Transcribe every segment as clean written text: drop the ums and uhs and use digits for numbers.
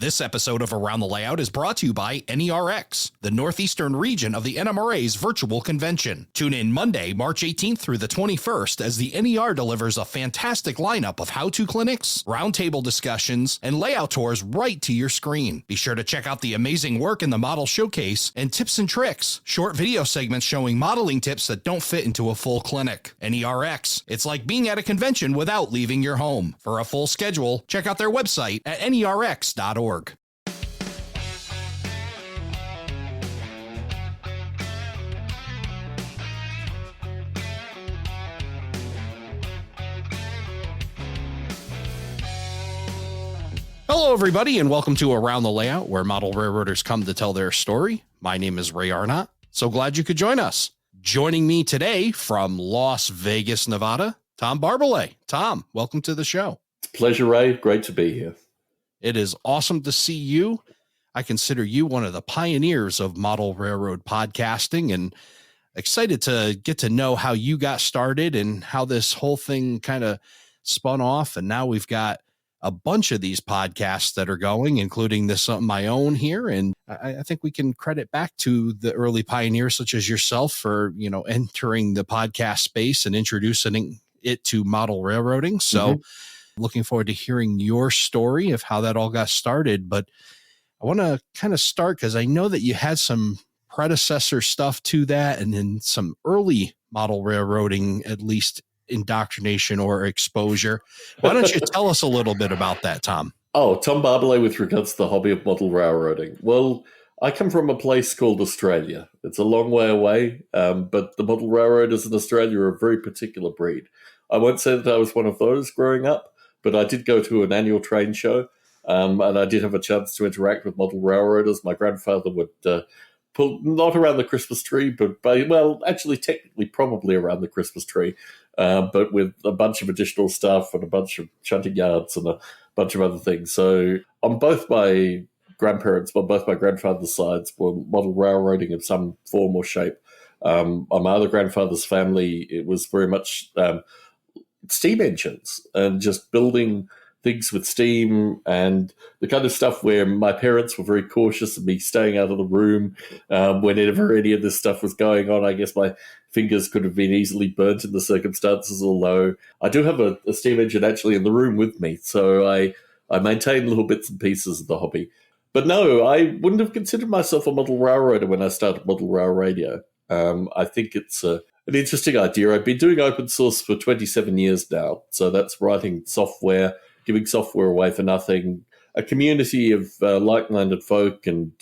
This episode of Around the Layout is brought to you by NERX, the northeastern region of the NMRA's virtual convention. Tune in Monday, March 18th through the 21st as the NER delivers a fantastic lineup of how-to clinics, roundtable discussions, and layout tours right to your screen. Be sure to check out the amazing work in the model showcase and tips and tricks, short video segments showing modeling tips that don't fit into a full clinic. NERX, it's like being at a convention without leaving your home. For a full schedule, check out their website at nerx.org. Hello, everybody, and welcome to Around the Layout, where model railroaders come to tell their story. My name is Ray Arnott. So glad you could join us. Joining me today from Las Vegas, Nevada, Tom Barbalet. Tom, welcome to the show. It's a pleasure, Ray. Great to be here. It is awesome to see you. I consider you one of the pioneers of model railroad podcasting, and excited to get to know how you got started and how this whole thing kind of spun off. And now we've got a bunch of these podcasts that are going, including this my own here. And I think we can credit back to the early pioneers such as yourself for, entering the podcast space and introducing it to model railroading. So looking forward to hearing your story of how that all got started. But I want to kind of start because I know that you had some predecessor stuff to that and then some early model railroading, at least indoctrination or exposure. Why don't you tell us a little bit about that, Tom? Oh, Tom Barbalet with regards to the hobby of model railroading. Well, I come from a place called Australia. It's a long way away, but the model railroaders in Australia are a very particular breed. I won't say that I was one of those growing up, but I did go to an annual train show, and I did have a chance to interact with model railroaders. My grandfather would pull, not around the Christmas tree, but actually technically probably around the Christmas tree, but with a bunch of additional stuff and a bunch of shunting yards and a bunch of other things. So on both my grandparents, on both my grandfather's sides, were model railroading of some form or shape. On my other grandfather's family, it was very much steam engines and just building things with steam and the kind of stuff where my parents were very cautious of me staying out of the room whenever any of this stuff was going on. I guess my fingers could have been easily burnt in the circumstances, although I do have a steam engine actually in the room with me. So I maintain little bits and pieces of the hobby. But no, I wouldn't have considered myself a model railroader when I started Model Rail Radio. I think it's an interesting idea. I've been doing open source for 27 years now. So that's writing software, giving software away for nothing, a community of like-minded folk and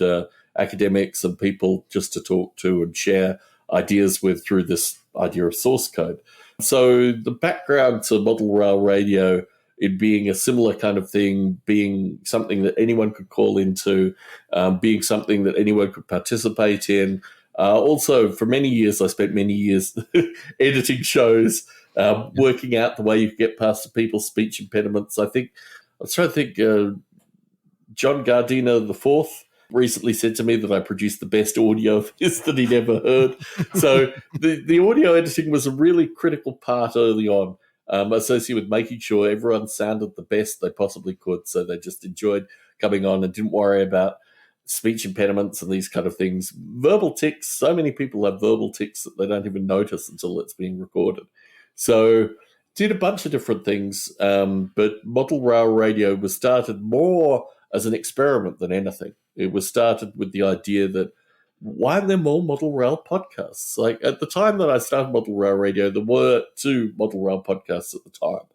academics and people just to talk to and share ideas with through this idea of source code. So the background to Model Rail Radio, it being a similar kind of thing, being something that anyone could call into, being something that anyone could participate in. Also, for many years, I spent many years editing shows, working out the way you could get past the people's speech impediments. I was trying to think, John Gardiner IV recently said to me that I produced the best audio of his that he'd ever heard. So the audio editing was a really critical part early on, associated with making sure everyone sounded the best they possibly could. So they just enjoyed coming on and didn't worry about speech impediments and these kind of things. Verbal tics, so many people have verbal tics that they don't even notice until it's being recorded. So did a bunch of different things, but Model Rail Radio was started more as an experiment than anything. It was started with the idea that why aren't there more Model Rail podcasts? Like at the time that I started Model Rail Radio, there were 2 Model Rail podcasts at the time.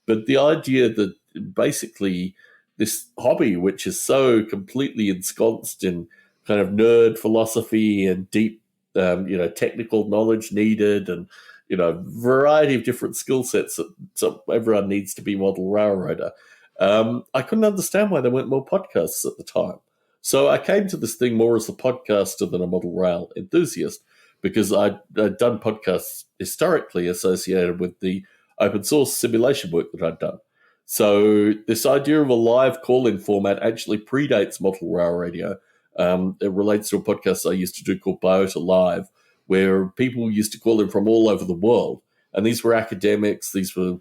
But the idea that basically this hobby, which is so completely ensconced in kind of nerd philosophy and deep, technical knowledge needed and, variety of different skill sets that so everyone needs to be model railroader. I couldn't understand why there weren't more podcasts at the time. So I came to this thing more as a podcaster than a model rail enthusiast because I'd done podcasts historically associated with the open source simulation work that I'd done. So this idea of a live call-in format actually predates Model Rail Radio. It relates to a podcast I used to do called Biota Live, where people used to call in from all over the world. And these were academics, these were,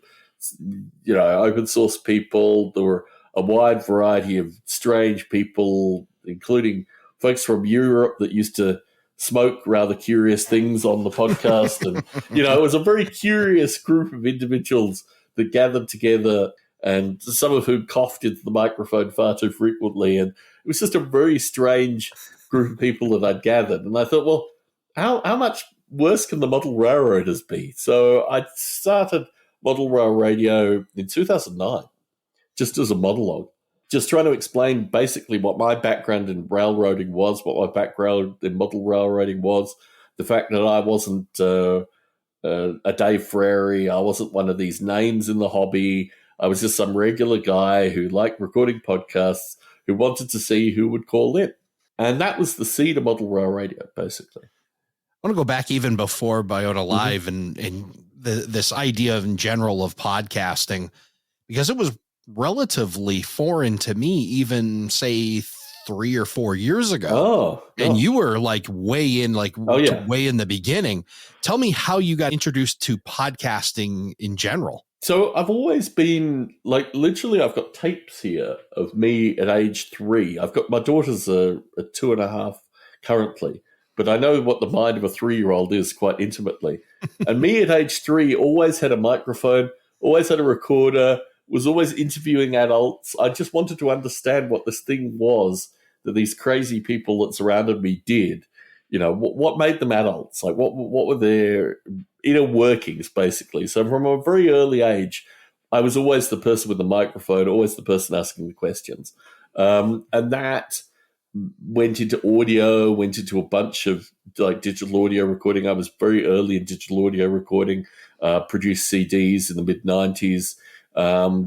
open source people. There were a wide variety of strange people, including folks from Europe that used to smoke rather curious things on the podcast. And, it was a very curious group of individuals that gathered together, and some of whom coughed into the microphone far too frequently. And it was just a very strange group of people that I'd gathered. And I thought, well, how much worse can the model railroaders be? So I started Model Rail Radio in 2009, just as a monologue, just trying to explain basically what my background in railroading was, what my background in model railroading was, the fact that I wasn't a Dave Frary, I wasn't one of these names in the hobby. I was just some regular guy who liked recording podcasts, who wanted to see who would call in. And that was the seed of Model Rail Radio, basically. I want to go back even before Biota Live and this idea in general of podcasting, because it was relatively foreign to me, even say 3 or 4 years ago. And you were like way in, way in the beginning. Tell me how you got introduced to podcasting in general. So I've always been literally, I've got tapes here of me at age 3. I've got my daughter's a 2.5 currently, but I know what the mind of a 3-year-old is quite intimately. And me at age 3 always had a microphone, always had a recorder, was always interviewing adults. I just wanted to understand what this thing was that these crazy people that surrounded me did. What made them adults? Like what were their inner workings, basically? So from a very early age, I was always the person with the microphone, always the person asking the questions. And that went into audio, went into a bunch of digital audio recording. I was very early in digital audio recording, produced CDs in the mid-90s,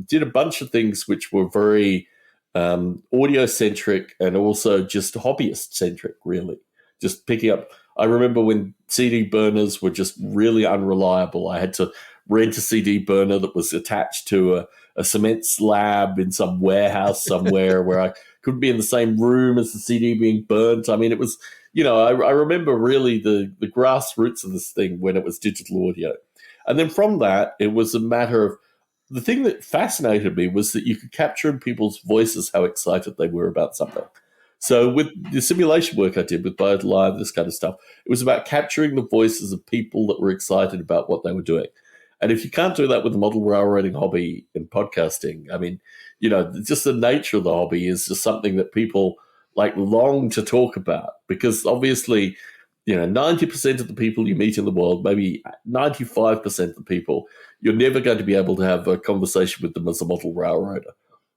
did a bunch of things which were very audio-centric and also just hobbyist-centric, really. Just picking up. I remember when CD burners were just really unreliable. I had to rent a CD burner that was attached to a cement slab in some warehouse somewhere where I couldn't be in the same room as the CD being burnt. I mean, it was, I remember really the grassroots of this thing when it was digital audio. And then from that, it was a matter of, the thing that fascinated me was that you could capture in people's voices how excited they were about something. So with the simulation work I did with Biota Live, this kind of stuff, it was about capturing the voices of people that were excited about what they were doing. And if you can't do that with the model railroading hobby and podcasting, I mean, just the nature of the hobby is just something that people long to talk about, because obviously, 90% of the people you meet in the world, maybe 95% of the people, you're never going to be able to have a conversation with them as a model railroader.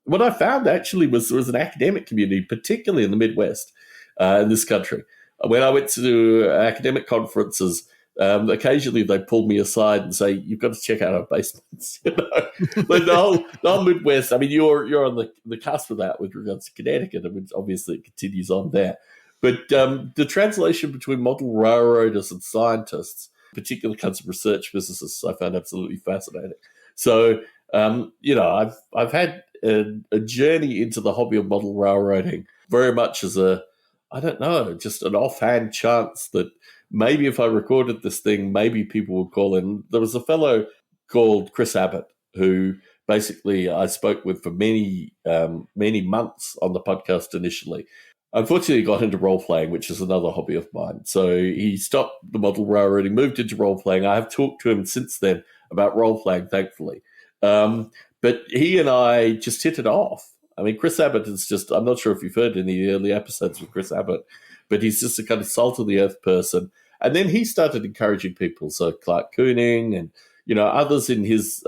What I found actually was there was an academic community, particularly in the Midwest, in this country. When I went to academic conferences, occasionally they pulled me aside and say, "You've got to check out our basements." But the whole Midwest. I mean, you're on the cusp of that with regards to Connecticut, and obviously it continues on there. But the translation between model railroaders and scientists, particular kinds of research physicists, I found absolutely fascinating. So, I've had a journey into the hobby of model railroading very much as just an offhand chance that maybe if I recorded this thing, maybe people would call in. There was a fellow called Chris Abbott who basically I spoke with for many months on the podcast initially. Unfortunately, he got into role-playing, which is another hobby of mine. So he stopped the model railroading, moved into role-playing. I have talked to him since then about role-playing, thankfully. But he and I just hit it off. I mean, Chris Abbott is just, I'm not sure if you've heard any of the early episodes with Chris Abbott, but he's just a kind of salt-of-the-earth person. And then he started encouraging people. So Clark Kooning and, others in his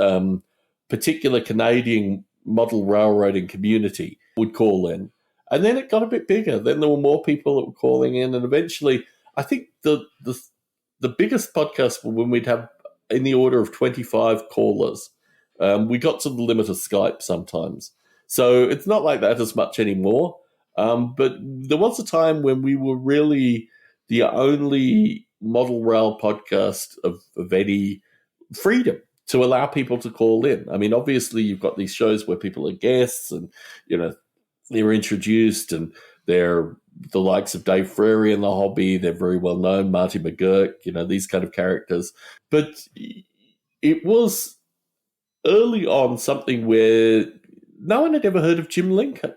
particular Canadian model railroading community would call in. And then it got a bit bigger. Then there were more people that were calling in. And eventually, I think the biggest podcast was when we'd have in the order of 25 callers. We got to the limit of Skype sometimes. So it's not like that as much anymore. But there was a time when we were really the only model rail podcast of any freedom to allow people to call in. I mean, obviously, you've got these shows where people are guests and, they're introduced and they're the likes of Dave Frary in the hobby. They're very well known, Marty McGurk, these kind of characters. But it was early on something where no one had ever heard of Jim Lincoln.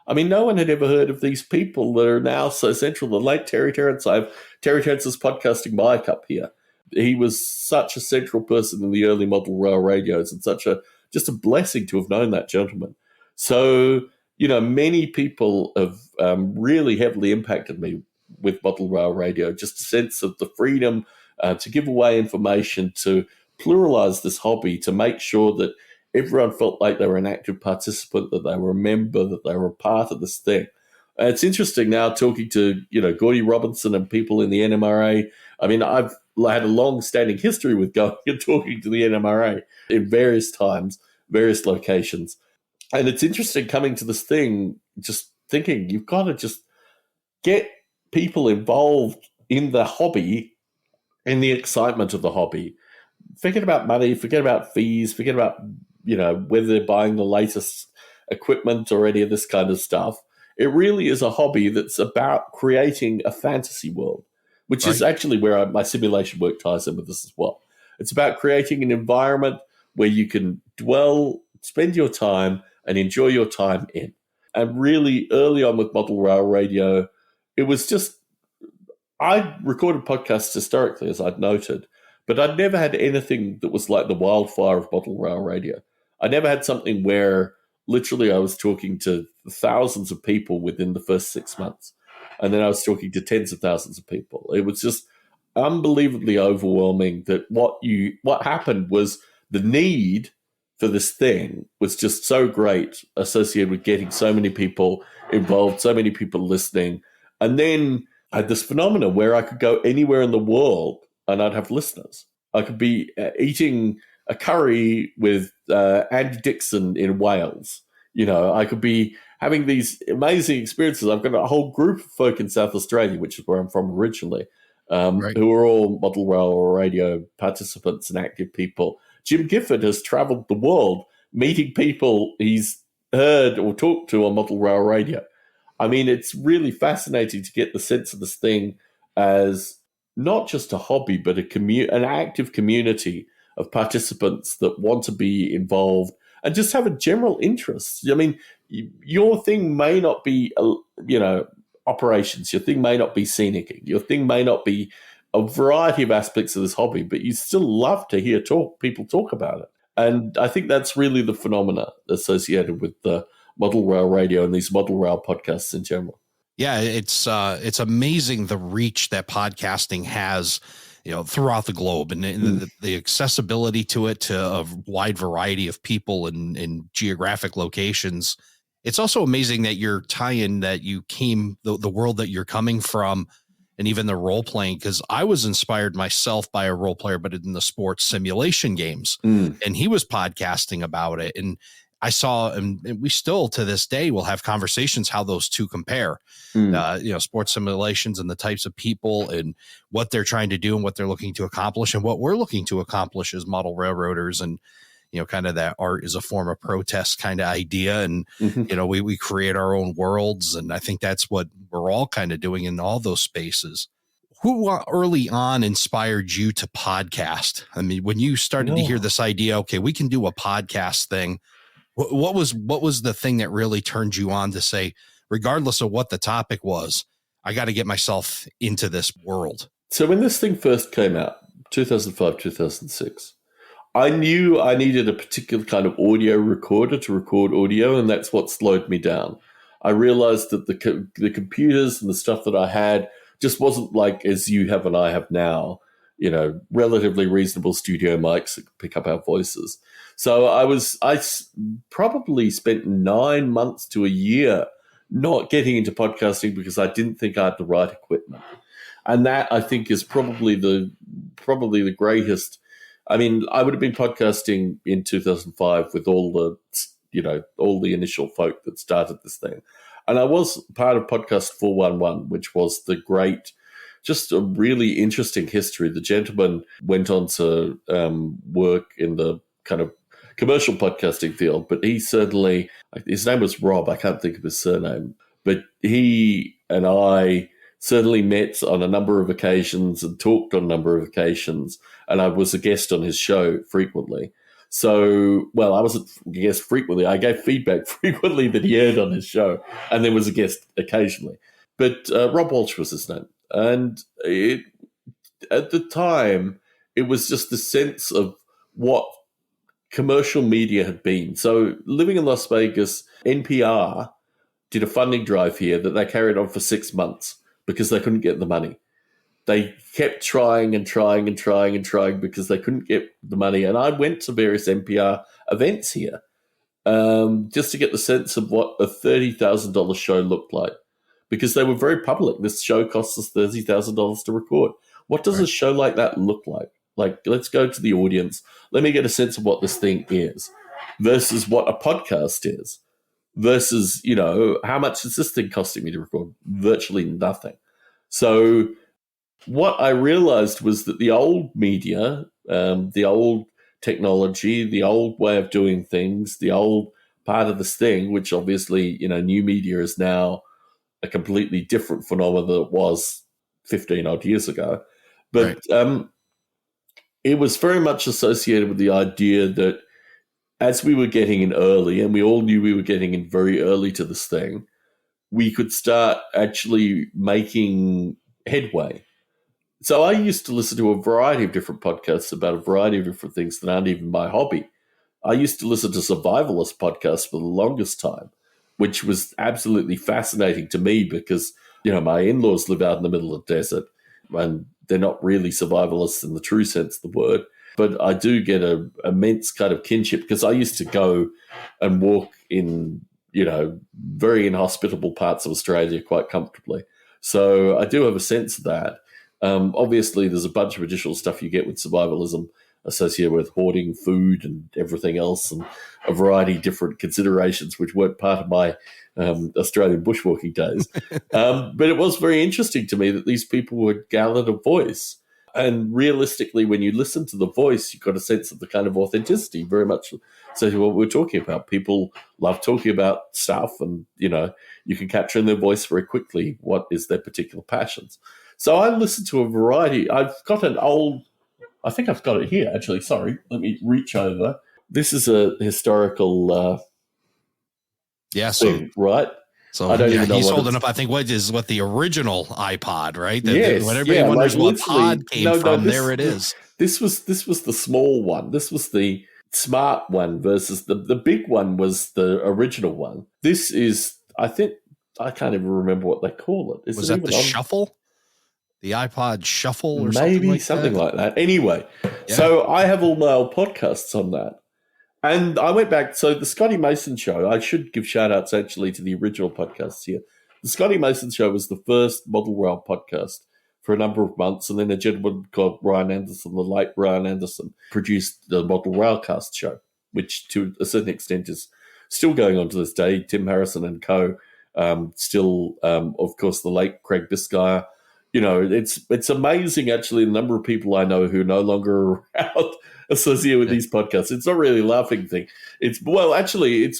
I mean, no one had ever heard of these people that are now so central. The late Terry Terrence, I have Terry Terrence's podcasting mic up here. He was such a central person in the early model rail radios, and just a blessing to have known that gentleman. So, many people have really heavily impacted me with model rail radio, just a sense of the freedom to give away information, to pluralize this hobby, to make sure that everyone felt like they were an active participant, that they were a member, that they were a part of this thing. It's interesting now talking to, Gordy Robinson and people in the NMRA. I mean, I've had a long-standing history with going and talking to the NMRA in various times, various locations. And it's interesting coming to this thing, just thinking you've got to just get people involved in the hobby, in the excitement of the hobby. Forget about money, forget about fees, forget about, whether they're buying the latest equipment or any of this kind of stuff. It really is a hobby that's about creating a fantasy world, which is actually where my simulation work ties in with this as well. It's about creating an environment where you can dwell, spend your time, and enjoy your time in. And really, early on with model rail radio, it was just, I recorded podcasts historically, as I'd noted, but I'd never had anything that was like the wildfire of model rail radio. I never had something where literally I was talking to thousands of people within the first 6 months. And then I was talking to tens of thousands of people. It was just unbelievably overwhelming that what happened was the need for this thing was just so great, associated with getting so many people involved, so many people listening. And then I had this phenomenon where I could go anywhere in the world and I'd have listeners. I could be eating a curry with Andy Dixon in Wales. I could be having these amazing experiences. I've got a whole group of folk in South Australia, which is where I'm from originally, who are all model rail radio participants and active people. Jim Gifford has traveled the world meeting people he's heard or talked to on model rail radio. I mean, it's really fascinating to get the sense of this thing as not just a hobby, but an active community of participants that want to be involved and just have a general interest. I mean, your thing may not be, operations. Your thing may not be scenic. Your thing may not be a variety of aspects of this hobby, but you still love to hear people talk about it. And I think that's really the phenomena associated with the model rail radio and these model rail podcasts in general. Yeah, it's amazing the reach that podcasting has, throughout the globe, and the accessibility to it to a wide variety of people in geographic locations. It's also amazing that you're tying that you came the world that you're coming from, and even the role playing, because I was inspired myself by a role player, but in the sports simulation games, and he was podcasting about it. And I saw, and we still to this day will have conversations how those two compare, sports simulations and the types of people and what they're trying to do and what they're looking to accomplish and what we're looking to accomplish as model railroaders. And, kind of that art is a form of protest kind of idea. And, we create our own worlds. And I think that's what we're all kind of doing in all those spaces. Who early on inspired you to podcast? I mean, when you started to hear this idea, okay, we can do a podcast thing. What was the thing that really turned you on to say, regardless of what the topic was, I got to get myself into this world? So when this thing first came out, 2005, 2006, I knew I needed a particular kind of audio recorder to record audio, and that's what slowed me down. I realized that the computers and the stuff that I had just wasn't like as you have and I have now, relatively reasonable studio mics that could pick up our voices. So I probably spent 9 months to a year not getting into podcasting because I didn't think I had the right equipment. And that, I think, is probably the greatest. I mean, I would have been podcasting in 2005 with all the initial folk that started this thing. And I was part of Podcast 411, which was just a really interesting history. The gentleman went on to work in the kind of commercial podcasting field, but he certainly, his name was Rob, I can't think of his surname, but he and I certainly met on a number of occasions and talked on a number of occasions, and I was a guest on his show frequently. So, well, I wasn't a guest frequently. I gave feedback frequently that he aired on his show, and there was a guest occasionally. But Rob Walsh was his name. And at the time, it was just the sense of what commercial media had been. So living in Las Vegas, NPR did a funding drive here that they carried on for 6 months because they couldn't get the money. They kept trying and trying and trying and trying because they couldn't get the money. And I went to various NPR events here just to get the sense of what a $30,000 show looked like, because they were very public. This show costs us $30,000 to record. What does a show like that look like? Like, let's go to the audience. Let me get a sense of what this thing is versus what a podcast is versus, how much is this thing costing me to record? Virtually nothing. So what I realized was that the old media, the old technology, the old way of doing things, the old part of this thing, which obviously, new media is now a completely different phenomenon than it was 15 odd years ago. But it was very much associated with the idea that as we were getting in early, and we all knew we were getting in very early to this thing, we could start actually making headway. So I used to listen to a variety of different podcasts about a variety of different things that aren't even my hobby. I used to listen to survivalist podcasts for the longest time, which was absolutely fascinating to me because, my in-laws live out in the middle of the desert and they're not really survivalists in the true sense of the word. But I do get an immense kind of kinship because I used to go and walk in, very inhospitable parts of Australia quite comfortably. So I do have a sense of that. Obviously, there's a bunch of additional stuff you get with survivalism associated with hoarding food and everything else, and a variety of different considerations which weren't part of my Australian bushwalking days. But it was very interesting to me that these people had gathered a voice. And realistically, when you listen to the voice, you've got a sense of the kind of authenticity, very much so to what we're talking about. People love talking about stuff and, you can capture in their voice very quickly what is their particular passions. So I listened to a variety. I've got I think I've got it here, actually. Sorry, let me reach over. This is a historical thing, right? So I don't even know he's holding up, I think, what the original iPod, right? Yes, when everybody wonders what pod came from, there it is. This was the small one. This was the smart one versus the big one was the original one. This is, I think, I can't even remember what they call it. Was that the Shuffle? The iPod Shuffle or maybe something like that. Anyway, so I have all my old podcasts on that. And I went back. So the Scotty Mason Show, I should give shout outs actually to the original podcasts here. The Scotty Mason Show was the first model rail podcast for a number of months. And then a gentleman called Ryan Anderson, the late Ryan Anderson, produced the Model Railcast Show, which to a certain extent is still going on to this day. Tim Harrison and co. Still, of course, the late Craig Biscaya. It's amazing, actually, the number of people I know who are no longer around associated with these podcasts. It's not really a laughing thing. It's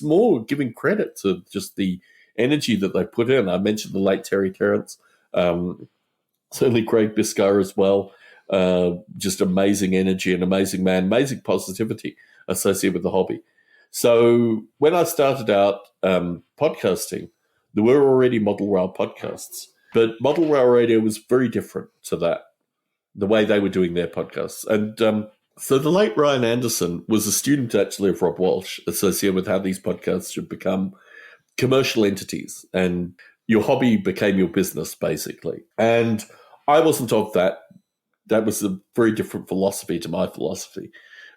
more giving credit to just the energy that they put in. I mentioned the late Terry Terrence, certainly Craig Biscaya as well. Just amazing energy, an amazing man, amazing positivity associated with the hobby. So when I started out podcasting, there were already model rail podcasts. But Model Rail Radio was very different to that, the way they were doing their podcasts. And so the late Ryan Anderson was a student, actually, of Rob Walsh, associated with how these podcasts should become commercial entities. And your hobby became your business, basically. And I wasn't of that. That was a very different philosophy to my philosophy.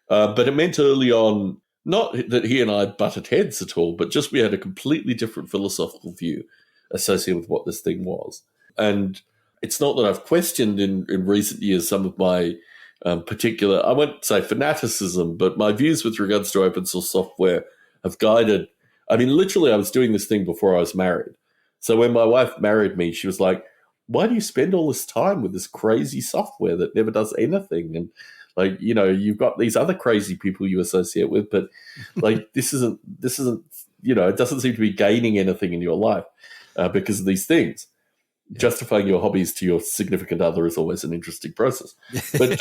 But it meant early on, not that he and I butted heads at all, but just we had a completely different philosophical view associated with what this thing was. And it's not that I've questioned in recent years some of my particular, I won't say fanaticism, but my views with regards to open source software have guided. I mean, literally, I was doing this thing before I was married. So when my wife married me, she was like, why do you spend all this time with this crazy software that never does anything? And you've got these other crazy people you associate with, but this isn't, it doesn't seem to be gaining anything in your life. Because of these things. Yeah. Justifying your hobbies to your significant other is always an interesting process. But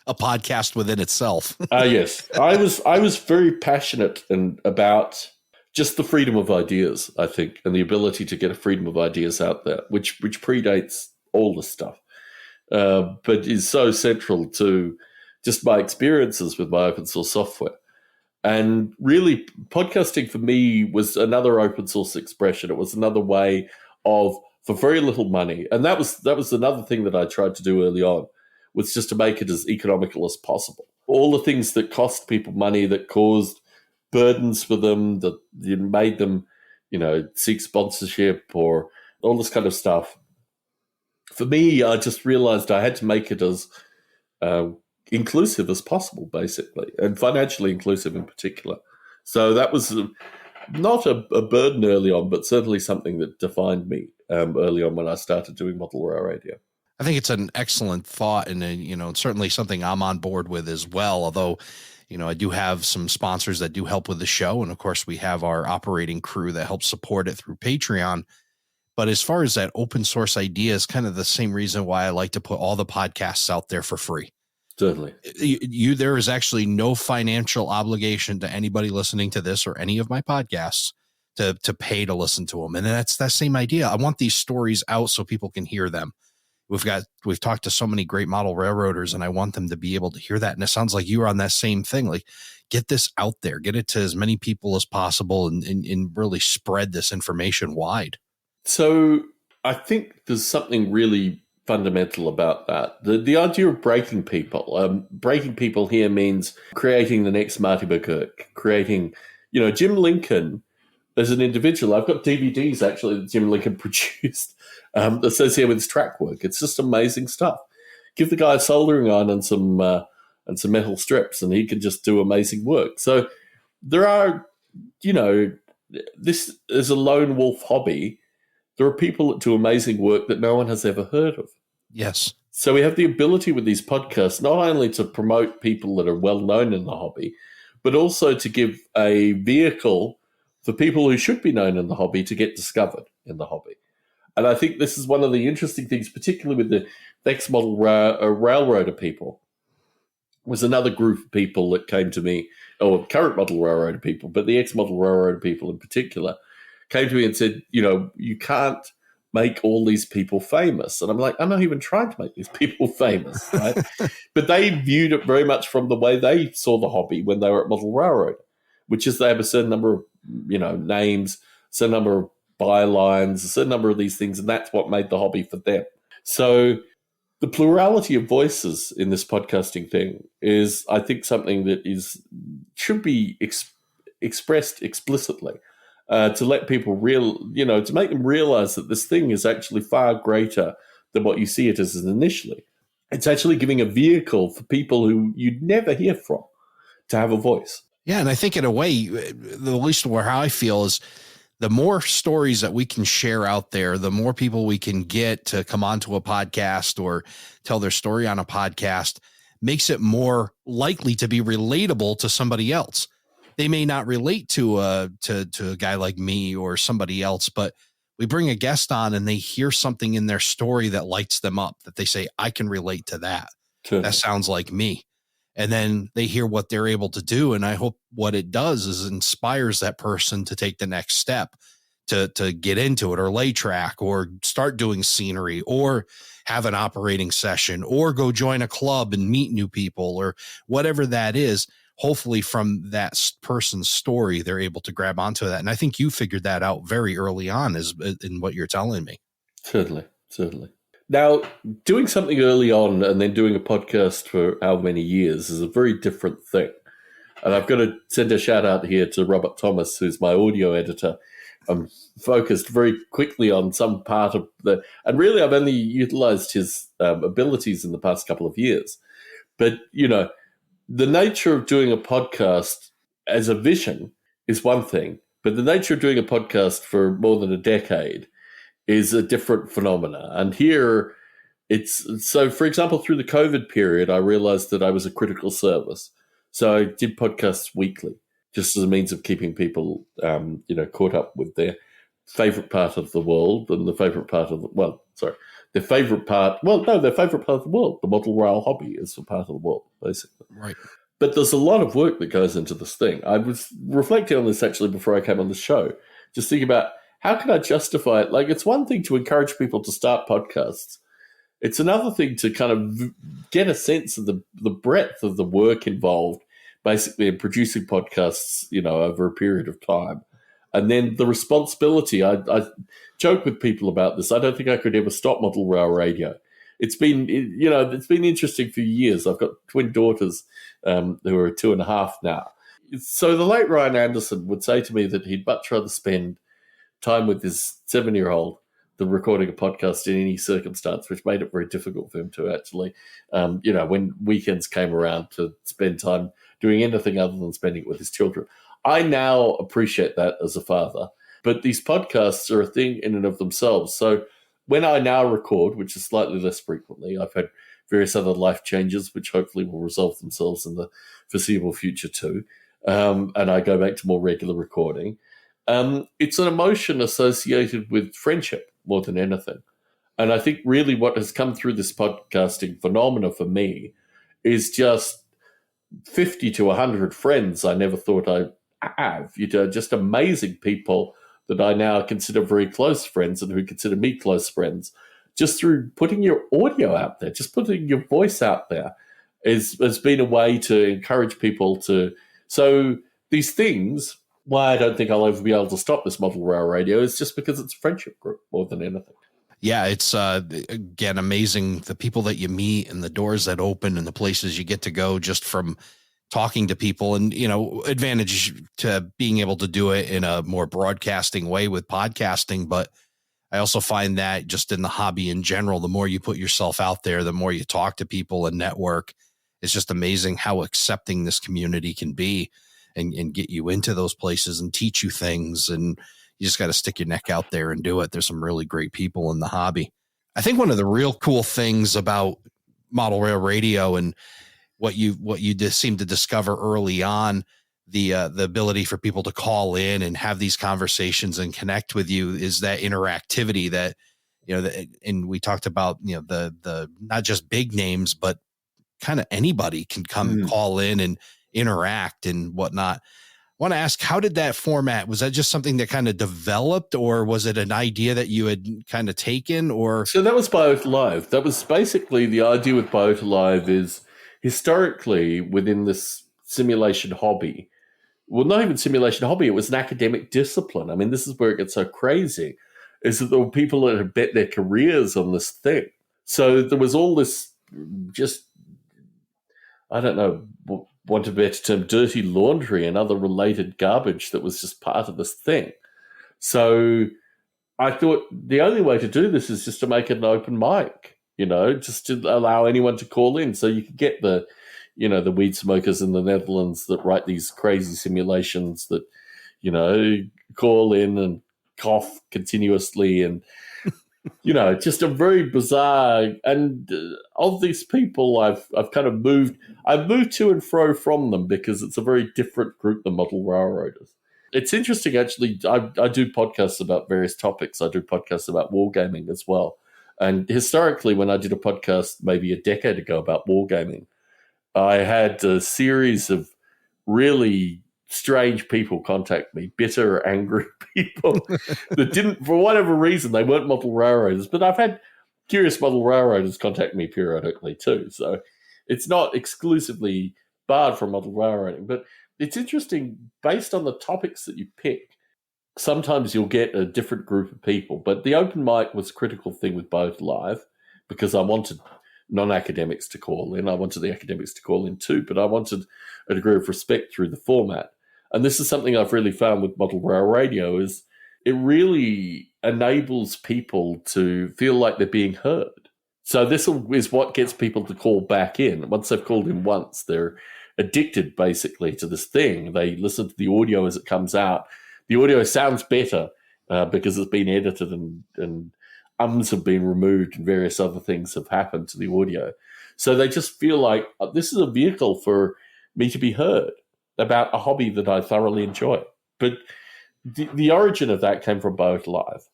a podcast within itself. Yes, I was very passionate about just the freedom of ideas, I think, and the ability to get a freedom of ideas out there, which predates all this stuff, but is so central to just my experiences with my open source software. And really, podcasting for me was another open source expression. It was another way of, for very little money, and that was another thing that I tried to do early on, was just to make it as economical as possible. All the things that cost people money, that caused burdens for them, that made them, seek sponsorship or all this kind of stuff. For me, I just realized I had to make it as inclusive as possible, basically, and financially inclusive in particular. So that was not a burden early on, but certainly something that defined me early on when I started doing Model Rail Radio. I think it's an excellent thought, and certainly something I'm on board with as well. Although, I do have some sponsors that do help with the show, and of course, we have our operating crew that helps support it through Patreon. But as far as that open source idea, is kind of the same reason why I like to put all the podcasts out there for free. Certainly, there is actually no financial obligation to anybody listening to this or any of my podcasts to pay to listen to them, and that's that same idea. I want these stories out so people can hear them. We've talked to so many great model railroaders, and I want them to be able to hear that. And it sounds like you are on that same thing. Like, get this out there, get it to as many people as possible, and really spread this information wide. So I think there's something really fundamental about that. The idea of breaking people. Breaking people here means creating the next Marty McGurk, creating, Jim Lincoln as an individual. I've got DVDs actually that Jim Lincoln produced that says here with his track work. It's just amazing stuff. Give the guy a soldering iron and some metal strips, and he can just do amazing work. So there are, this is a lone wolf hobby. There are people that do amazing work that no one has ever heard of. Yes. So we have the ability with these podcasts not only to promote people that are well known in the hobby, but also to give a vehicle for people who should be known in the hobby to get discovered in the hobby. And I think this is one of the interesting things, particularly with the ex-model railroader people, was another group of people that came to me, or current model railroader people, but the ex-model railroader people in particular, came to me and said, you can't make all these people famous. And I'm like, I'm not even trying to make these people famous, right? But they viewed it very much from the way they saw the hobby when they were at Model Railroad, which is they have a certain number of, names, a certain number of bylines, a certain number of these things, and that's what made the hobby for them. So the plurality of voices in this podcasting thing is, I think, something that should be expressed explicitly. To let people to make them realize that this thing is actually far greater than what you see it as initially. It's actually giving a vehicle for people who you'd never hear from to have a voice. Yeah. And I think in a way, the least where how I feel is the more stories that we can share out there, the more people we can get to come onto a podcast or tell their story on a podcast, makes it more likely to be relatable to somebody else. They may not relate to a guy like me or somebody else, but we bring a guest on and they hear something in their story that lights them up, that they say, I can relate to that. Sure. That sounds like me. And then they hear what they're able to do. And I hope what it does is inspires that person to take the next step, to get into it or lay track or start doing scenery or have an operating session or go join a club and meet new people or whatever that is. Hopefully from that person's story, they're able to grab onto that. And I think you figured that out very early on in what you're telling me. Certainly. Now, doing something early on and then doing a podcast for how many years is a very different thing. And I've got to send a shout out here to Robert Thomas, who's my audio editor. I'm focused very quickly on some part of and really I've only utilized his abilities in the past couple of years. But, the nature of doing a podcast as a vision is one thing, but the nature of doing a podcast for more than a decade is a different phenomena. And here so, for example, through the COVID period, I realized that I was a critical service. So I did podcasts weekly, just as a means of keeping people, caught up with their favorite part of the world and the favorite part of their favorite part. Well, no, their favorite part of the world. The model rail hobby is a part of the world, basically. Right. But there's a lot of work that goes into this thing. I was reflecting on this actually before I came on the show, just thinking about how can I justify it? Like, it's one thing to encourage people to start podcasts. It's another thing to kind of get a sense of the breadth of the work involved, basically, in producing podcasts, over a period of time. And then the responsibility. I joke with people about this. I don't think I could ever stop model rail radio. It's been interesting for years. I've got twin daughters who are 2.5 now. So the late Ryan Anderson would say to me that he'd much rather spend time with his 7-year-old than recording a podcast in any circumstance, which made it very difficult for him to actually, when weekends came around, to spend time doing anything other than spending it with his children. I now appreciate that as a father, but these podcasts are a thing in and of themselves. So when I now record, which is slightly less frequently, I've had various other life changes, which hopefully will resolve themselves in the foreseeable future too, and I go back to more regular recording. It's an emotion associated with friendship more than anything. And I think really what has come through this podcasting phenomena for me is just 50 to 100 friends I never thought I'd have. Just amazing people that I now consider very close friends and who consider me close friends, just through putting your audio out there, just putting your voice out there has been a way to encourage people to. So these things, why I don't think I'll ever be able to stop this model rail radio is just because it's a friendship group more than anything. Yeah, it's, again, amazing, the people that you meet and the doors that open and the places you get to go just from talking to people, and, advantage to being able to do it in a more broadcasting way with podcasting. But I also find that just in the hobby in general, the more you put yourself out there, the more you talk to people and network. It's just amazing how accepting this community can be and get you into those places and teach you things. And you just got to stick your neck out there and do it. There's some really great people in the hobby. I think one of the real cool things about model rail radio and what you just seem to discover early on, the ability for people to call in and have these conversations and connect with you, is that interactivity that, and we talked about, the not just big names, but kind of anybody can come call in and interact and whatnot. I want to ask, how did that format, was that just something that kind of developed, or was it an idea that you had kind of taken? Or so that was Biota Live. That was basically the idea with Biota Live. Is historically within this simulation hobby, well, not even simulation hobby, it was an academic discipline. I mean, this is where it gets so crazy, is that there were people that had bet their careers on this thing. So there was all this just, I don't know, want a better term, dirty laundry and other related garbage that was just part of this thing. So I thought the only way to do this is just to make it an open mic, just to allow anyone to call in. So you could get the weed smokers in the Netherlands that write these crazy simulations that, call in and cough continuously and, just a very bizarre. And of these people, I've kind of moved to and fro from them because it's a very different group than model railroaders. It's interesting, actually. I do podcasts about various topics. I do podcasts about wargaming as well. And historically, when I did a podcast maybe a decade ago about wargaming, I had a series of really strange people contact me, bitter, angry people that didn't, for whatever reason, they weren't model railroaders. But I've had curious model railroaders contact me periodically too. So it's not exclusively barred from model railroading. But it's interesting, based on the topics that you pick, sometimes you'll get a different group of people. But the open mic was a critical thing with Biota Live because I wanted non-academics to call in. I wanted the academics to call in too, but I wanted a degree of respect through the format. And this is something I've really found with model rail radio, is it really enables people to feel like they're being heard. So this is what gets people to call back in. Once they've called in once, they're addicted basically to this thing. They listen to the audio as it comes out. The audio sounds better because it's been edited and ums have been removed and various other things have happened to the audio. So they just feel like this is a vehicle for me to be heard about a hobby that I thoroughly enjoy. But the origin of that came from Boat Live.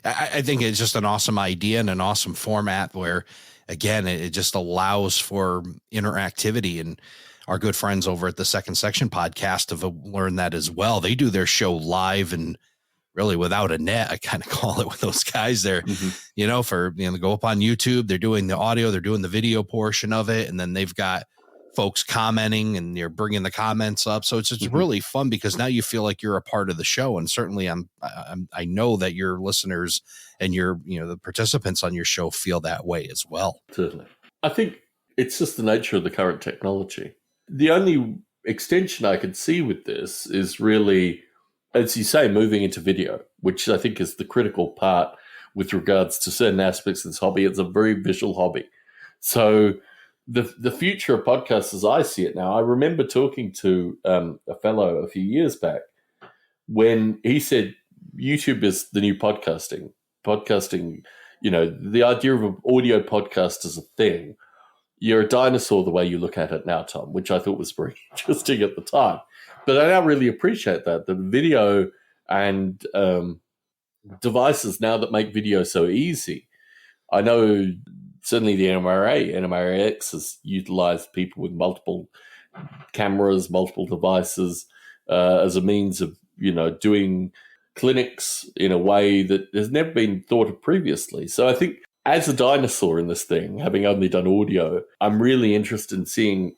I think it's just an awesome idea and an awesome format where, again, it just allows for interactivity. And our good friends over at the Second Section podcast have learned that as well. They do their show live and really without a net, I kind of call it, with those guys there, they go up on YouTube, they're doing the audio, they're doing the video portion of it. And then they've got folks commenting and you're bringing the comments up. So it's really fun because now you feel like you're a part of the show. And certainly I know that your listeners and the participants on your show feel that way as well. Certainly. I think it's just the nature of the current technology. The only extension I could see with this is really, as you say, moving into video, which I think is the critical part with regards to certain aspects of this hobby. It's a very visual hobby. So the future of podcasts as I see it now, I remember talking to a fellow a few years back when he said YouTube is the new podcasting. Podcasting, the idea of an audio podcast as a thing. You're a dinosaur the way you look at it now, Tom, which I thought was very interesting at the time. But I now really appreciate that, the video and devices now that make video so easy. I know certainly the NMRAX has utilized people with multiple cameras, multiple devices as a means of, doing clinics in a way that has never been thought of previously. So I think as a dinosaur in this thing, having only done audio, I'm really interested in seeing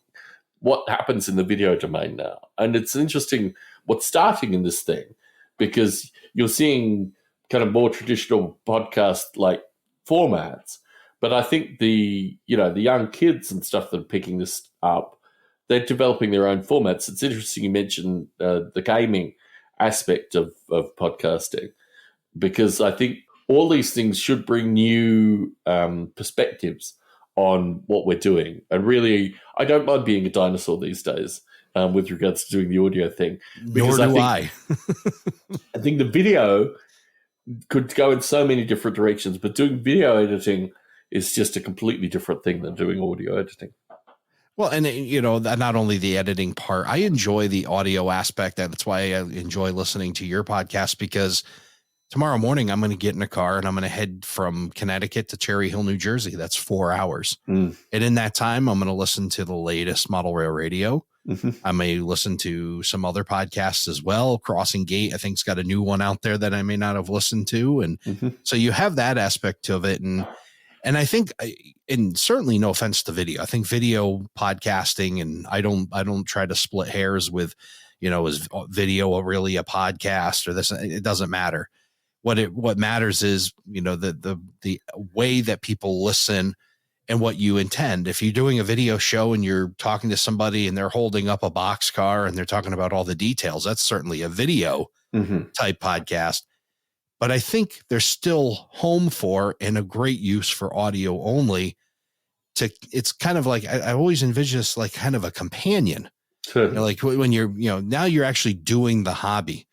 what happens in the video domain now. And it's interesting what's starting in this thing because you're seeing kind of more traditional podcast like formats. But I think the young kids and stuff that are picking this up, they're developing their own formats. It's interesting you mentioned the gaming aspect of podcasting because I think all these things should bring new perspectives on what we're doing. And really, I don't mind being a dinosaur these days with regards to doing the audio thing. Nor do I. I think the video could go in so many different directions, but doing video editing is just a completely different thing than doing audio editing. Well, and not only the editing part, I enjoy the audio aspect. That's why I enjoy listening to your podcast because tomorrow morning, I'm going to get in a car and I'm going to head from Connecticut to Cherry Hill, New Jersey. That's 4 hours. And in that time, I'm going to listen to the latest Model Rail Radio. I may listen to some other podcasts as well. Crossing Gate, I think, has got a new one out there that I may not have listened to. And so you have that aspect of it. And I think, and certainly no offense to video, I think video podcasting, and I don't try to split hairs with, is video really a podcast or this? It doesn't matter. What matters is, the way that people listen and what you intend. If you're doing a video show and you're talking to somebody and they're holding up a boxcar and they're talking about all the details, that's certainly a video type podcast. But I think there's still home for and a great use for audio only. It's kind of like I always envision this like kind of a companion. Sure. Like when you're, now you're actually doing the hobby.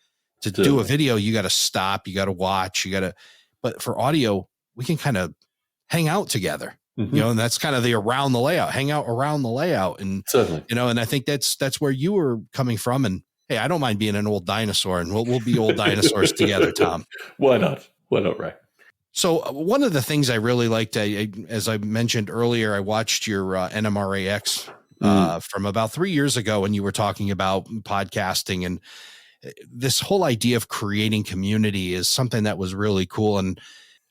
To do a video, you got to stop, you got to watch, but for audio, we can kind of hang out together, and that's kind of the around the layout, hang out around the layout. And, certainly. And I think that's where you were coming from. And hey, I don't mind being an old dinosaur and we'll be old dinosaurs together, Tom. Why not? Why not, Ray? So one of the things I really liked, as I mentioned earlier, I watched your NMRAX from about 3 years ago when you were talking about podcasting, and this whole idea of creating community is something that was really cool. And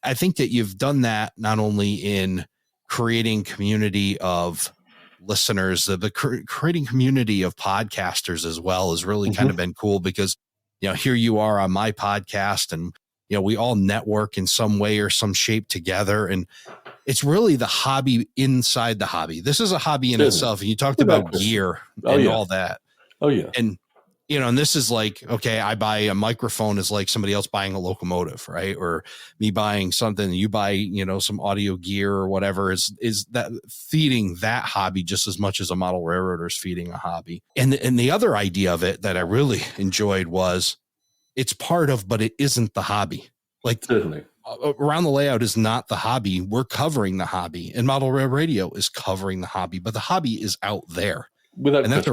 I think that you've done that not only in creating community of listeners, the creating community of podcasters as well has really kind of been cool because, here you are on my podcast and, we all network in some way or some shape together. And it's really the hobby inside the hobby. This is a hobby in itself. And you talked about gear and all that. Oh yeah. And, and this is like, okay, I buy a microphone is like somebody else buying a locomotive, right? Or me buying something, you buy, some audio gear or whatever is that feeding that hobby just as much as a model railroader is feeding a hobby. And the other idea of it that I really enjoyed was it's part of, but it isn't the hobby. Like certainly around the layout is not the hobby. We're covering the hobby, and Model Rail Radio is covering the hobby, but the hobby is out there. And that's a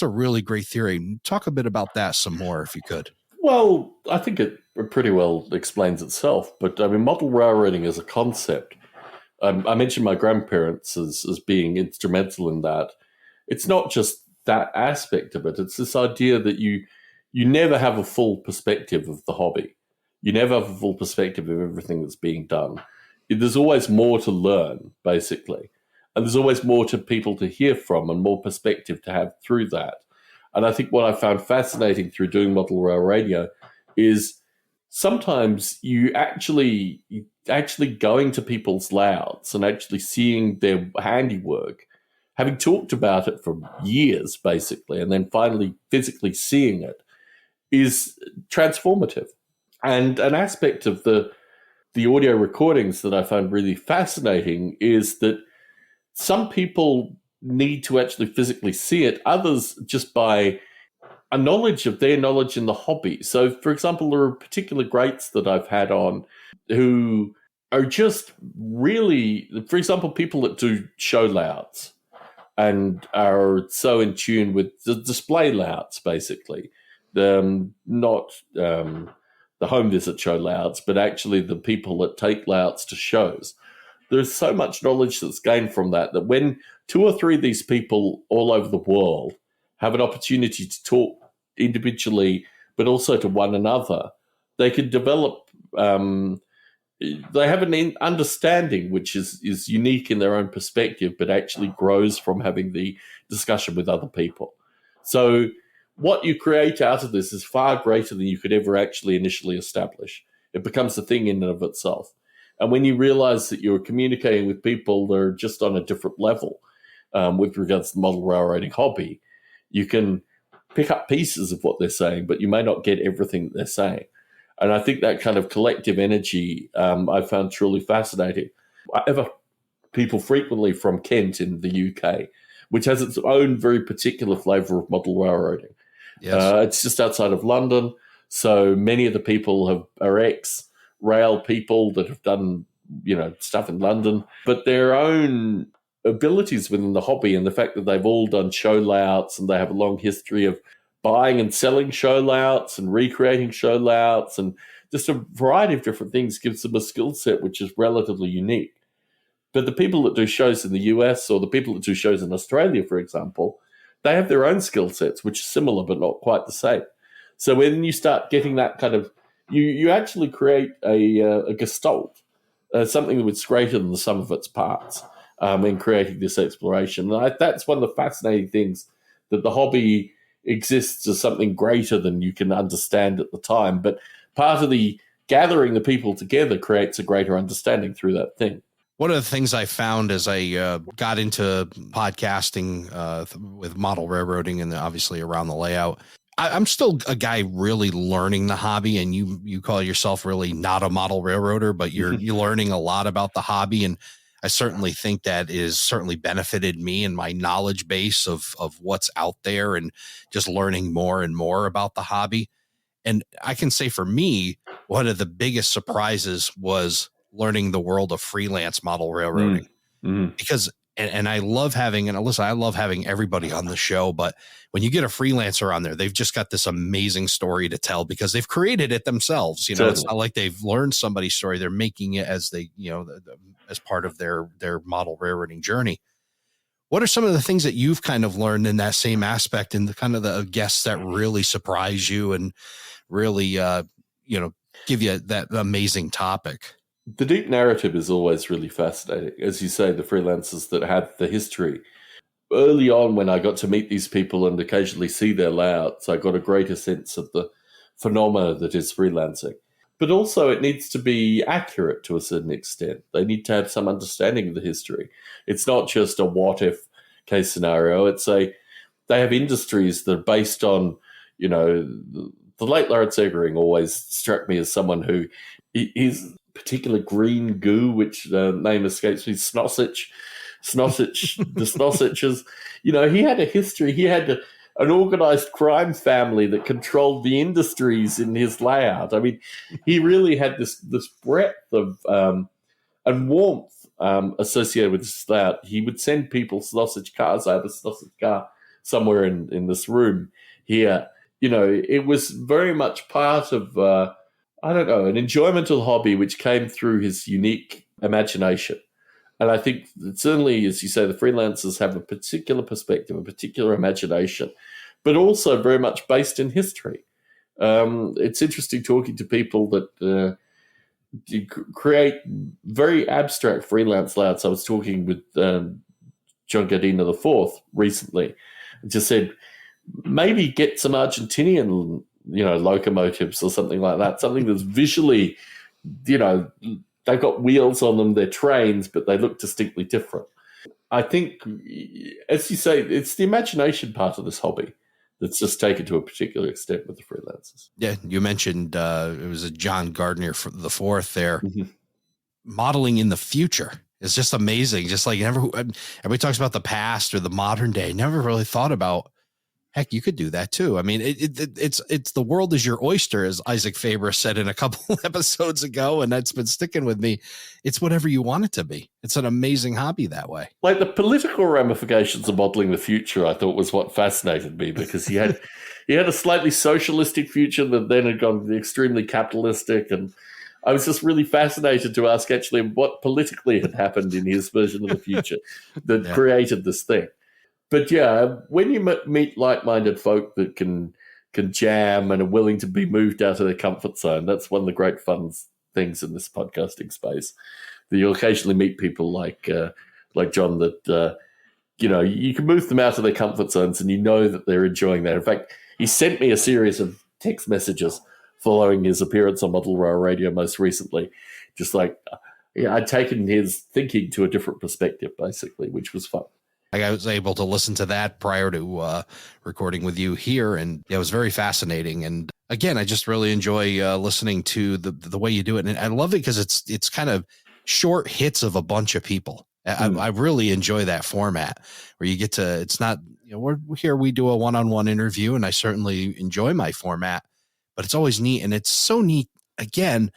really great theory. Talk a bit about that some more, if you could. Well, I think it pretty well explains itself. But I mean, model railroading as a concept, I mentioned my grandparents as being instrumental in that. It's not just that aspect of it. It's this idea that you never have a full perspective of the hobby. You never have a full perspective of everything that's being done. There's always more to learn, basically. And there's always more to people to hear from and more perspective to have through that. And I think what I found fascinating through doing model rail radio is sometimes you actually going to people's layouts and actually seeing their handiwork, having talked about it for years, basically, and then finally physically seeing it is transformative. And an aspect of the audio recordings that I found really fascinating is that some people need to actually physically see it, others just by a knowledge of their knowledge in the hobby. So, for example, there are particular greats that I've had on who are just really, for example, people that do show layouts and are so in tune with the display layouts, basically. Not the home visit show layouts, but actually the people that take layouts to shows. There's so much knowledge that's gained from that when two or three of these people all over the world have an opportunity to talk individually, but also to one another, they can develop. They have an understanding which is unique in their own perspective, but actually grows from having the discussion with other people. So what you create out of this is far greater than you could ever actually initially establish. It becomes a thing in and of itself. And when you realize that you're communicating with people that are just on a different level with regards to the model railroading hobby, you can pick up pieces of what they're saying, but you may not get everything that they're saying. And I think that kind of collective energy I found truly fascinating. I have people frequently from Kent in the UK, which has its own very particular flavour of model railroading. Yes. It's just outside of London, so many of the people are ex-rail people that have done stuff in London, but their own abilities within the hobby and the fact that they've all done show layouts and they have a long history of buying and selling show layouts and recreating show layouts and just a variety of different things gives them a skill set which is relatively unique. But the people that do shows in the US or the people that do shows in Australia, for example, they have their own skill sets, which are similar but not quite the same. So when you start getting that kind of, you actually create a gestalt, something that's greater than the sum of its parts in creating this exploration. And that's one of the fascinating things, that the hobby exists as something greater than you can understand at the time. But part of the gathering the people together creates a greater understanding through that thing. One of the things I found as I got into podcasting with model railroading and obviously around the layout, I'm still a guy really learning the hobby, and you call yourself really not a model railroader, but you're learning a lot about the hobby. And I certainly think that is certainly benefited me and my knowledge base of what's out there and just learning more and more about the hobby. And I can say for me, one of the biggest surprises was learning the world of freelance model railroading because, and I love having, and listen, I love having everybody on the show, but when you get a freelancer on there, they've just got this amazing story to tell because they've created it themselves. It's not like they've learned somebody's story. They're making it as they, as part of their model railroading journey. What are some of the things that you've kind of learned in that same aspect and the kind of the guests that really surprise you and really, give you that amazing topic? The deep narrative is always really fascinating. As you say, the freelancers that have the history. Early on, when I got to meet these people and occasionally see their layouts, I got a greater sense of the phenomena that is freelancing. But also, it needs to be accurate to a certain extent. They need to have some understanding of the history. It's not just a what-if case scenario. They have industries that are based on, the late Lawrence Eggering always struck me as someone who his particular green goo, which the name escapes me, Snossage, the Snossages, he had a history. He had an organized crime family that controlled the industries in his layout. I mean, he really had this breadth of and warmth associated with his layout. He would send people sausage cars. I have a sausage car somewhere in this room here. it was very much part of, I don't know, an enjoyment of the hobby which came through his unique imagination. And I think that certainly, as you say, the freelancers have a particular perspective, a particular imagination, but also very much based in history. It's interesting talking to people that create very abstract freelance layouts. I was talking with John Gardiner IV recently, and just said, maybe get some Argentinian, locomotives or something like that, something that's visually, they've got wheels on them, they're trains, but they look distinctly different. I think, as you say, it's the imagination part of this hobby that's just taken to a particular extent with the freelancers. Yeah, you mentioned it was a John Gardner for the fourth there. Mm-hmm. Modeling in the future is just amazing. Just like everybody talks about the past or the modern day. Never really thought about, heck, you could do that too. I mean, it's the world is your oyster, as Isaac Faber said in a couple episodes ago, and that's been sticking with me. It's whatever you want it to be. It's an amazing hobby that way. Like the political ramifications of modeling the future, I thought was what fascinated me, because he had a slightly socialistic future that then had gone extremely capitalistic, and I was just really fascinated to ask actually what politically had happened in his version of the future that created this thing. But yeah, when you meet like-minded folk that can jam and are willing to be moved out of their comfort zone, that's one of the great fun things in this podcasting space. That you'll occasionally meet people like John that you can move them out of their comfort zones, and you know that they're enjoying that. In fact, he sent me a series of text messages following his appearance on Model Rail Radio most recently, just like I'd taken his thinking to a different perspective, basically, which was fun. I was able to listen to that prior to recording with you here, and it was very fascinating. And again, I just really enjoy listening to the way you do it, and I love it because it's kind of short hits of a bunch of people. I really enjoy that format where you get to. It's not we're here, we do a one-on-one interview, and I certainly enjoy my format, but it's always neat, and it's so neat. Again,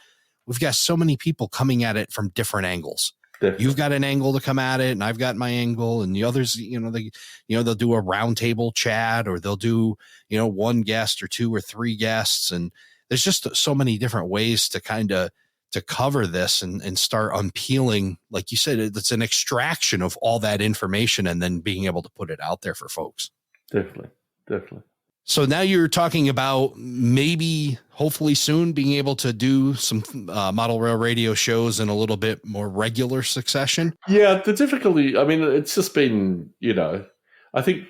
we've got so many people coming at it from different angles. Definitely. You've got an angle to come at it, and I've got my angle, and the others, they'll do a roundtable chat, or they'll do, one guest or two or three guests. And there's just so many different ways to to cover this and start unpeeling. Like you said, it's an extraction of all that information and then being able to put it out there for folks. Definitely. So now you're talking about maybe, hopefully soon, being able to do some Model Rail Radio shows in a little bit more regular succession. Yeah, the difficulty, I mean, it's just been, I think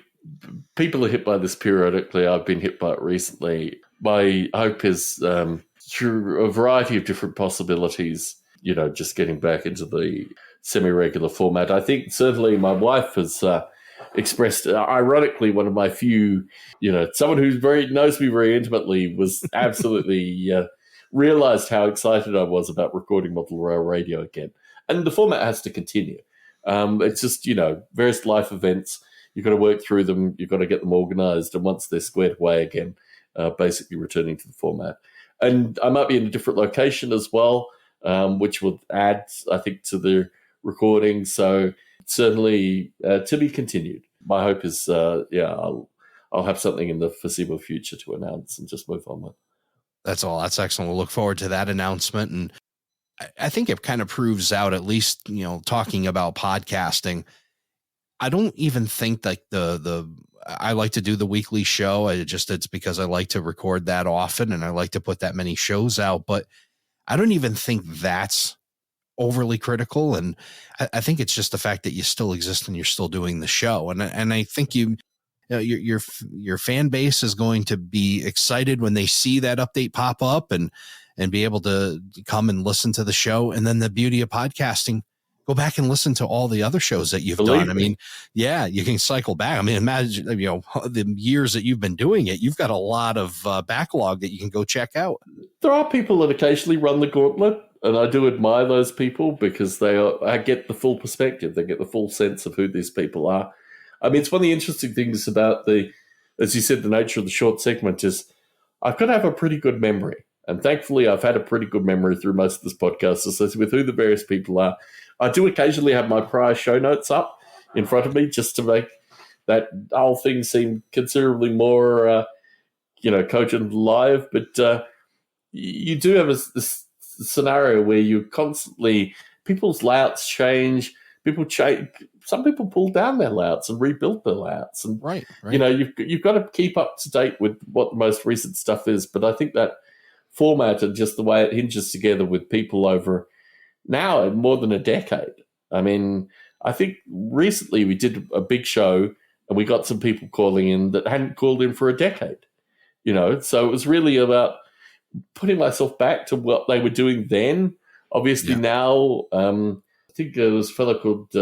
people are hit by this periodically. I've been hit by it recently. My hope is through a variety of different possibilities, just getting back into the semi-regular format. I think certainly my wife has expressed, ironically, one of my few, someone who knows me very intimately was absolutely realized how excited I was about recording Model Rail Radio again. And the format has to continue. It's just, various life events, you've got to work through them, you've got to get them organized, and once they're squared away again, basically returning to the format. And I might be in a different location as well, which will add, I think, to the recording. So certainly to be continued. My hope is, I'll have something in the foreseeable future to announce and just move on with. That's all. That's excellent. We'll look forward to that announcement. And I think it kind of proves out, at least, talking about podcasting. I don't even think like I like to do the weekly show. It's because I like to record that often and I like to put that many shows out, but I don't even think that's overly critical. And I think it's just the fact that you still exist and you're still doing the show. And I think your fan base is going to be excited when they see that update pop up and be able to come and listen to the show. And then the beauty of podcasting, go back and listen to all the other shows that you've done. I mean, yeah, you can cycle back. I mean, imagine, the years that you've been doing it, you've got a lot of backlog that you can go check out. There are people that occasionally run the gauntlet, and I do admire those people because I get the full perspective. They get the full sense of who these people are. I mean, it's one of the interesting things about as you said, the nature of the short segment is I've got to have a pretty good memory. And thankfully, I've had a pretty good memory through most of this podcast. So with who the various people are, I do occasionally have my prior show notes up in front of me just to make that whole thing seem considerably more, cogent live, but you do have this scenario where you constantly, people's layouts change, people change. Some people pull down their layouts and rebuild their layouts, and Right. you've got to keep up to date with what the most recent stuff is. But I think that format and just the way it hinges together with people over now more than a decade. I mean, I think recently we did a big show and we got some people calling in that hadn't called in for a decade. So it was really about putting myself back to what they were doing then. Obviously now, I think there was a fellow called,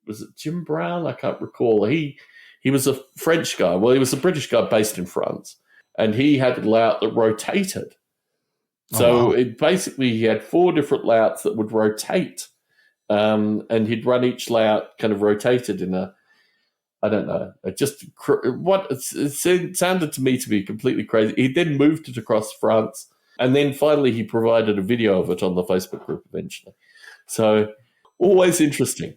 was it Jim Brown? I can't recall. He was a French guy. Well, he was a British guy based in France, and he had a layout that rotated. So it basically, he had 4 different layouts that would rotate, and he'd run each layout kind of rotated in a, I don't know, it sounded to me to be completely crazy. He then moved it across France, and then finally he provided a video of it on the Facebook group eventually. So always interesting.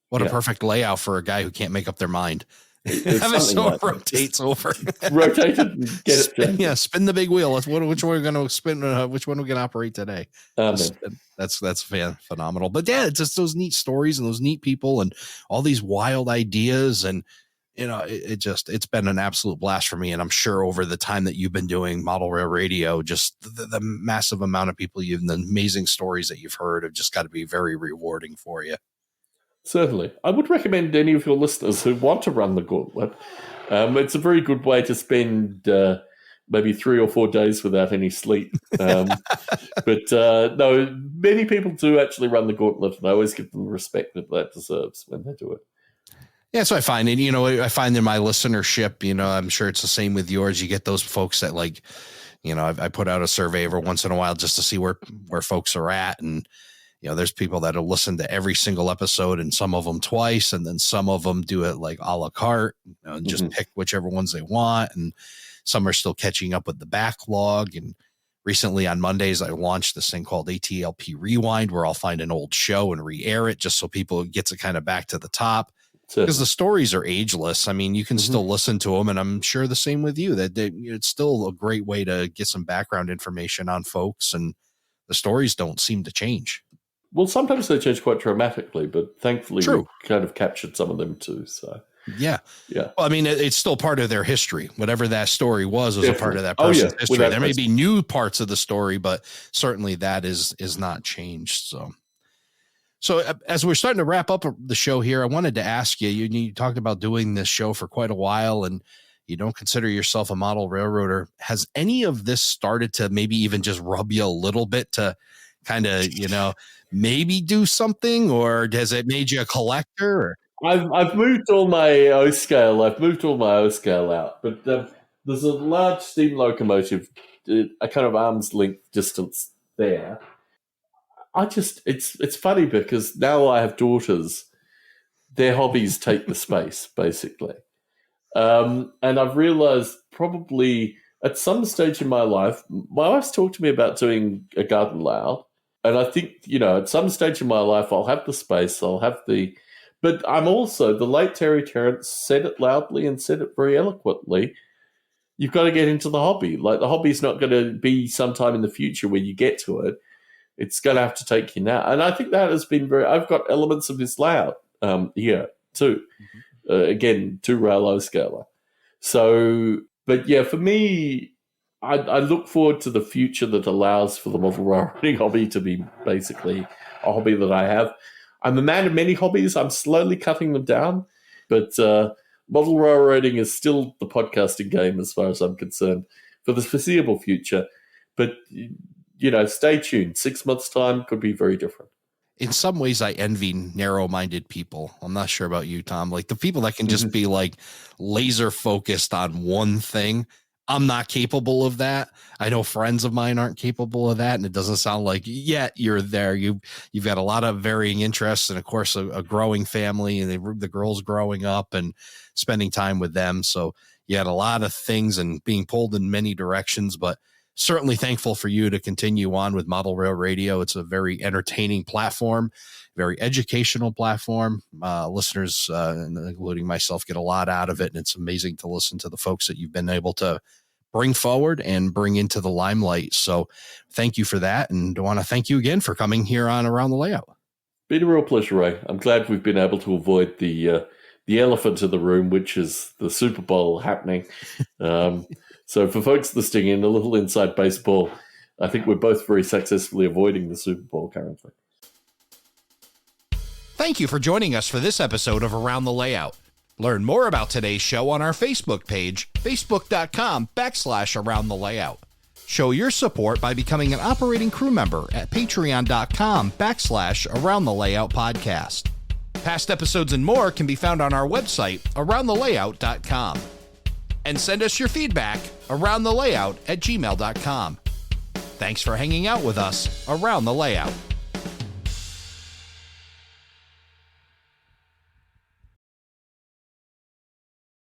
What a perfect layout for a guy who can't make up their mind. Have it so like rotates over. Rotate it and get it. Spin the big wheel. Which one we're going to spin? Which one we're going to operate today? That's phenomenal. But yeah, it's just those neat stories and those neat people and all these wild ideas. And, it's been an absolute blast for me. And I'm sure over the time that you've been doing Model Rail Radio, just the massive amount of people and the amazing stories that you've heard have just got to be very rewarding for you. Certainly. I would recommend any of your listeners who want to run the gauntlet. It's a very good way to spend maybe 3 or 4 days without any sleep. But no, many people do actually run the gauntlet, and I always give them the respect that deserves when they do it. Yeah, so I find, and I find in my listenership, I'm sure it's the same with yours. You get those folks that I put out a survey every once in a while just to see where folks are at, and there's people that will listen to every single episode, and some of them twice, and then some of them do it like a la carte, and just pick whichever ones they want. And some are still catching up with the backlog. And recently on Mondays, I launched this thing called ATLP Rewind, where I'll find an old show and re-air it just so people get it kind of back to the top. Because the stories are ageless. I mean, you can still listen to them, and I'm sure the same with you, that it's still a great way to get some background information on folks, and the stories don't seem to change. Well, sometimes they change quite dramatically, but thankfully we kind of captured some of them too. So yeah. Well, I mean, it's still part of their history. Whatever that story was a part of that person's history. There may be new parts of the story, but certainly that is not changed. So as we're starting to wrap up the show here, I wanted to ask you, you talked about doing this show for quite a while, and you don't consider yourself a model railroader. Has any of this started to maybe even just rub you a little bit to kind of, maybe do something, or has it made you a collector? I've moved all my O scale. I've moved all my O scale out, but there's a large steam locomotive, a kind of arm's length distance there. It's funny because now I have daughters. Their hobbies take the space, basically. And I've realized probably at some stage in my life, my wife's talked to me about doing a garden layout. And I think, at some stage in my life, I'll have the space, but I'm also, the late Terry Terrence said it loudly and said it very eloquently. You've got to get into the hobby. Like, the hobby's not going to be sometime in the future when you get to it. It's going to have to take you now. And I think that has been I've got elements of this layout here too. Again, 2-rail O-scaler. So, but yeah, for me, I look forward to the future that allows for the model railroading hobby to be basically a hobby that I have. I'm a man of many hobbies. I'm slowly cutting them down, but model railroading is still the podcasting game as far as I'm concerned for the foreseeable future. But, stay tuned. 6 months' time could be very different. In some ways, I envy narrow-minded people. I'm not sure about you, Tom. Like, the people that can just be like laser focused on one thing. I'm not capable of that. I know friends of mine aren't capable of that, and it doesn't sound like yet you're there. You've got a lot of varying interests, and of course, a growing family, and the girls growing up and spending time with them. So you had a lot of things and being pulled in many directions, but certainly thankful for you to continue on with Model Rail Radio. It's a very entertaining platform, very educational platform. Listeners, including myself, get a lot out of it. And it's amazing to listen to the folks that you've been able to bring forward and bring into the limelight. So thank you for that. And I want to thank you again for coming here on Around the Layout. Been a real pleasure, Ray. I'm glad we've been able to avoid the elephant in the room, which is the Super Bowl happening. So for folks listening in, a little inside baseball, I think we're both very successfully avoiding the Super Bowl currently. Thank you for joining us for this episode of Around the Layout. Learn more about today's show on our Facebook page, facebook.com/Around the Layout. Show your support by becoming an operating crew member at patreon.com/Around the Layout podcast. Past episodes and more can be found on our website, aroundthelayout.com. And send us your feedback, aroundthelayout@gmail.com. Thanks for hanging out with us around the layout.